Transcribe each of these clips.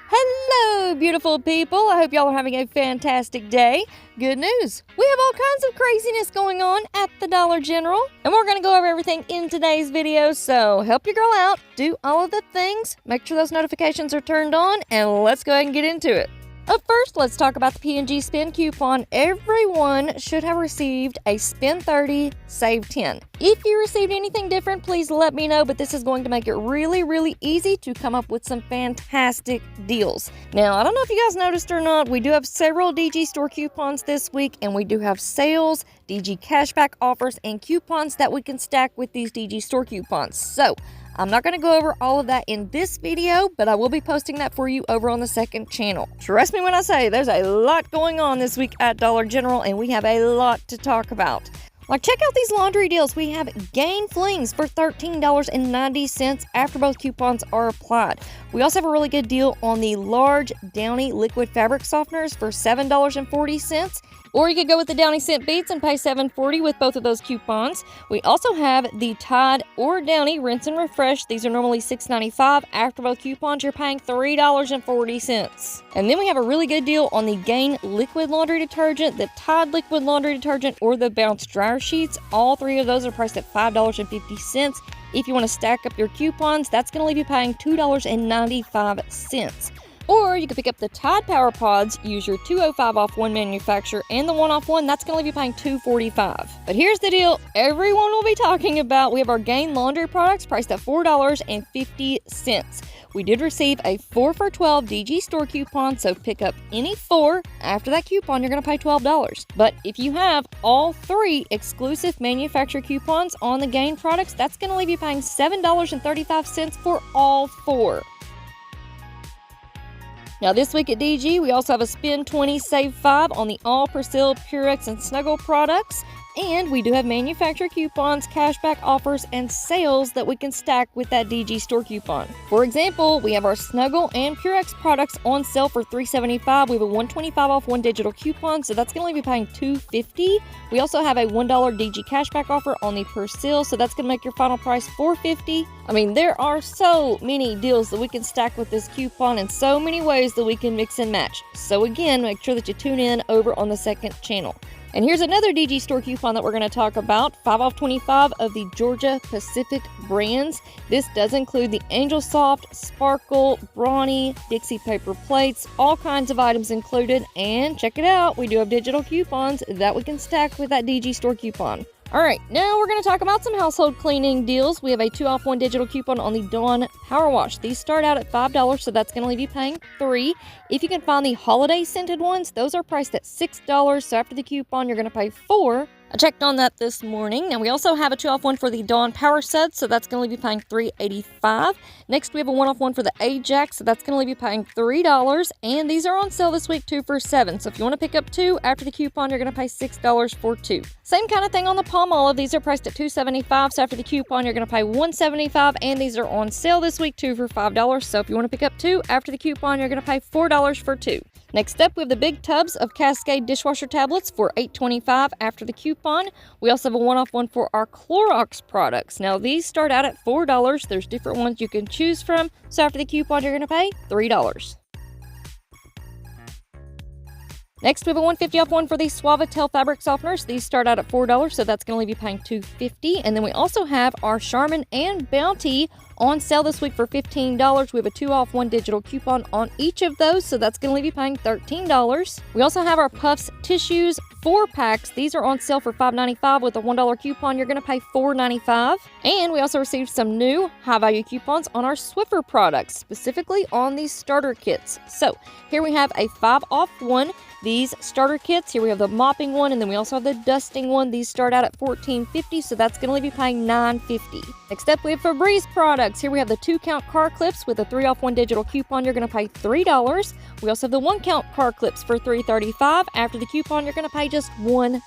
Hello, beautiful people. I hope y'all are having a fantastic day. Good news. We have all kinds of craziness going on at the Dollar General, and we're going to go over everything in today's video, so help your girl out, do all of the things, make sure those notifications are turned on, and let's go ahead and get into it. Up first, let's talk about the P&G Spend coupon. Everyone should have received a Spend 30, Save 10. If you received anything different, please let me know, but this is going to make it really easy to come up with some fantastic deals. Now, I don't know if you guys noticed or not, we do have several DG store coupons this week, and we do have sales, DG cashback offers, and coupons that we can stack with these DG store coupons. So, I'm not going to go over all of that in this video, but I will be posting that for you over on the second channel. Trust me when I say there's a lot going on this week at Dollar General, and we have a lot to talk about. Like, check out these laundry deals. We have Gain Flings for $13.90 after both coupons are applied. We also have a really good deal on the large Downy liquid fabric softeners for $7.40. Or you could go with the Downy Scent Beads and pay $7.40 with both of those coupons. We also have the Tide or Downy Rinse and Refresh. These are normally $6.95. After both coupons, you're paying $3.40. And then we have a really good deal on the Gain Liquid Laundry Detergent, the Tide Liquid Laundry Detergent, or the Bounce Dryer Sheets. All three of those are priced at $5.50. If you want to stack up your coupons, that's going to leave you paying $2.95. Or you can pick up the Tide Power Pods, use your $2.05 off one manufacturer and the one off one, that's going to leave you paying $2.45. But here's the deal everyone will be talking about. We have our Gain laundry products priced at $4.50. We did receive a 4 for $12 DG store coupon, so pick up any 4. After that coupon, you're going to pay $12. But if you have all 3 exclusive manufacturer coupons on the Gain products, that's going to leave you paying $7.35 for all 4. Now this week at DG, we also have a Spend 20, Save 5 on the all Persil, Purex, and Snuggle products. And we do have manufacturer coupons, cashback offers, and sales that we can stack with that DG store coupon. For example, we have our Snuggle and Purex products on sale for $3.75. We have a $1.25 off one digital coupon, so that's going to leave you paying $2.50. We also have a $1 DG cashback offer on the Persil, so that's going to make your final price $4.50. I mean, there are so many deals that we can stack with this coupon and so many ways that we can mix and match. So again, make sure that you tune in over on the second channel. And here's another DG store coupon that we're going to talk about, 5 off 25 of the Georgia Pacific brands. This does include the Angel Soft, Sparkle, Brawny, Dixie paper plates, all kinds of items included. And check it out, we do have digital coupons that we can stack with that DG store coupon. Alright, now we're going to talk about some household cleaning deals. We have a 2 off 1 digital coupon on the Dawn Power Wash. These start out at $5, so that's going to leave you paying $3. If you can find the holiday scented ones, those are priced at $6, so after the coupon, you're going to pay $4. I checked on that this morning. Now we also have a 2 off 1 for the Dawn Power Suds, so that's going to leave you paying $3.85. Next we have a 1 off 1 for the Ajax, so that's going to leave you paying $3. And these are on sale this week 2 for $7. So if you want to pick up 2 after the coupon, you're going to pay $6 for 2. Same kind of thing on the Palmolive. These are priced at $2.75. So after the coupon, you're going to pay $1.75. And these are on sale this week 2 for $5. So if you want to pick up 2 after the coupon, you're going to pay $4 for 2. Next up, we have the big tubs of Cascade dishwasher tablets for $8.25 after the coupon. We also have a 1 off 1 for our Clorox products. Now, these start out at $4. There's different ones you can choose from. So after the coupon, you're going to pay $3. Next, we have a $1.50 off 1 for the Suavitel fabric softeners. These start out at $4, so that's going to leave you paying $2.50. And then we also have our Charmin and Bounty on sale this week for $15. We have a 2 off 1 digital coupon on each of those, so that's going to leave you paying $13. We also have our Puffs tissues 4 packs. These are on sale for $5.95 with a $1 coupon. You're going to pay $4.95. And we also received some new high-value coupons on our Swiffer products, specifically on these starter kits. So here we have a 5 off 1. These starter kits, here we have the mopping one, and then we also have the dusting one. These start out at $14.50, so that's going to leave you paying $9.50. Next up, we have Febreze products. Here we have the 2-count car clips with a 3 off 1 digital coupon. You're going to pay $3. We also have the 1-count car clips for $3.35. After the coupon, you're going to pay just $1.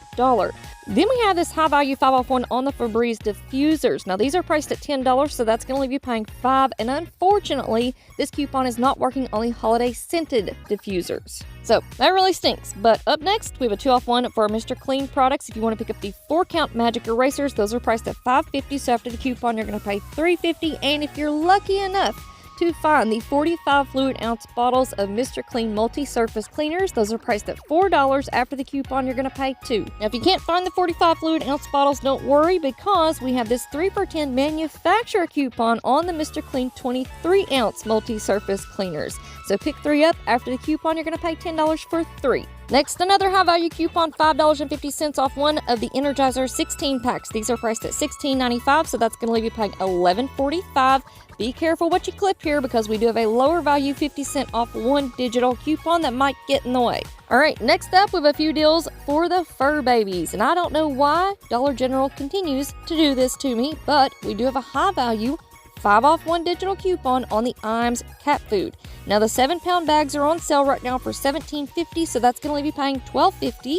Then we have this high-value 5 off 1 on the Febreze diffusers. Now, these are priced at $10, so that's going to leave you paying $5. And unfortunately, this coupon is not working on the holiday scented diffusers. So that really stinks. But up next, we have a 2 off 1 for our Mr. Clean products. If you want to pick up the 4-count magic erasers, those are priced at $5.50. So after the coupon, you're going to pay $3.50. And if you're lucky enough to find the 45 fluid ounce bottles of Mr. Clean multi-surface cleaners. Those are priced at $4. After the coupon, you're going to pay $2. Now, if you can't find the 45 fluid ounce bottles, don't worry, because we have this 3 for $10 manufacturer coupon on the Mr. Clean 23 ounce multi-surface cleaners. So pick 3 up. After the coupon, you're going to pay $10 for 3. Next, another high-value coupon, $5.50 off one of the Energizer 16 packs. These are priced at $16.95, so that's going to leave you paying $11.45. Be careful what you clip here, because we do have a lower value 50-cent off one digital coupon that might get in the way. All right, next up, we have a few deals for the fur babies. And I don't know why Dollar General continues to do this to me, but we do have a high-value 5 off 1 digital coupon on the Iams cat food. Now, the 7-pound bags are on sale right now for $17.50, so that's going to leave you paying $12.50.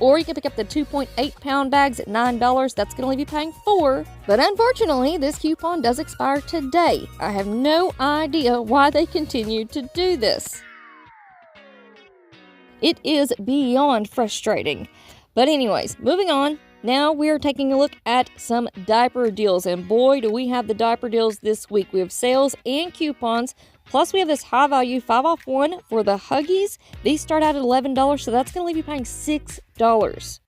Or you can pick up the 2.8-pound bags at $9. That's going to leave you paying $4. But unfortunately, this coupon does expire today. I have no idea why they continue to do this. It is beyond frustrating. But anyways, moving on. Now we are taking a look at some diaper deals, and boy, do we have the diaper deals this week. We have sales and coupons, plus we have this high value 5 off 1 for the Huggies. These start out at $11, so that's going to leave you paying $6.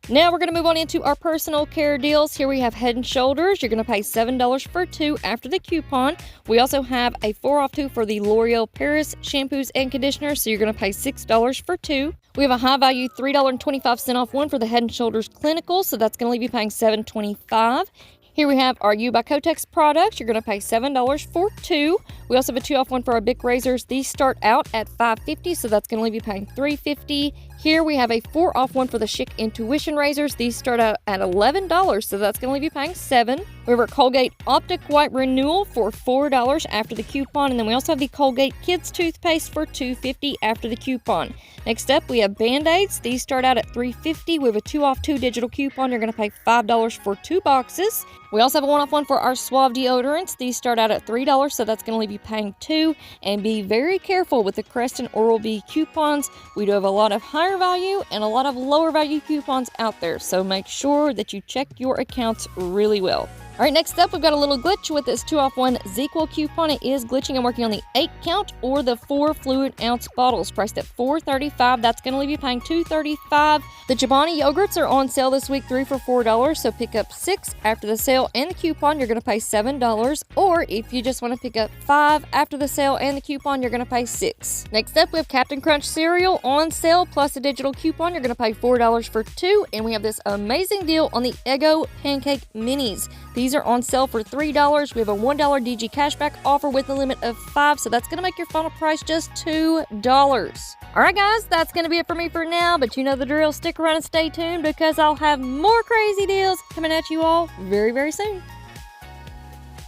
Now we're going to move on into our personal care deals. Here we have Head & Shoulders. You're going to pay $7 for 2 after the coupon. We also have a 4 off 2 for the L'Oreal Paris shampoos and conditioners, so you're going to pay $6 for 2. We have a high value $3.25 off 1 for the Head & Shoulders Clinical, so that's going to leave you paying $7.25. Here we have our U by Kotex products. You're going to pay $7 for 2. We also have a 2 off 1 for our Bic razors. These start out at $5.50, so that's going to leave you paying $3.50. Here we have a 4 off 1 for the Schick Intuition razors. These start out at $11, so that's going to leave you paying $7. We have our Colgate Optic White Renewal for $4 after the coupon. And then we also have the Colgate Kids Toothpaste for $2.50 after the coupon. Next up, we have Band-Aids. These start out at $3.50. We have a 2 off 2 digital coupon. You're going to pay $5 for 2 boxes. We also have a 1 off 1 for our Suave deodorants. These start out at $3, so that's going to leave you paying $2. And be very careful with the Crest and Oral-B coupons. We do have a lot of higher value and a lot of lower value coupons out there, so make sure that you check your accounts really well. All right, next up, we've got a little glitch with this 2 off 1 ZzzQuil coupon. It is glitching. I'm working on the 8 count or the 4 fluid ounce bottles, priced at $4.35. That's going to leave you paying $2.35. The Chobani yogurts are on sale this week, 3 for $4, so pick up 6 after the sale and the coupon. You're going to pay $7. Or if you just want to pick up 5 after the sale and the coupon, you're going to pay $6. Next up, we have Captain Crunch cereal on sale plus a digital coupon. You're going to pay $4 for 2. And we have this amazing deal on the Eggo Pancake Minis. These are on sale for $3. We have a $1 DG cashback offer with a limit of 5, so that's going to make your final price just $2. All right, guys, that's going to be it for me for now, but you know the drill. Stick around and stay tuned, because I'll have more crazy deals coming at you all very, very soon.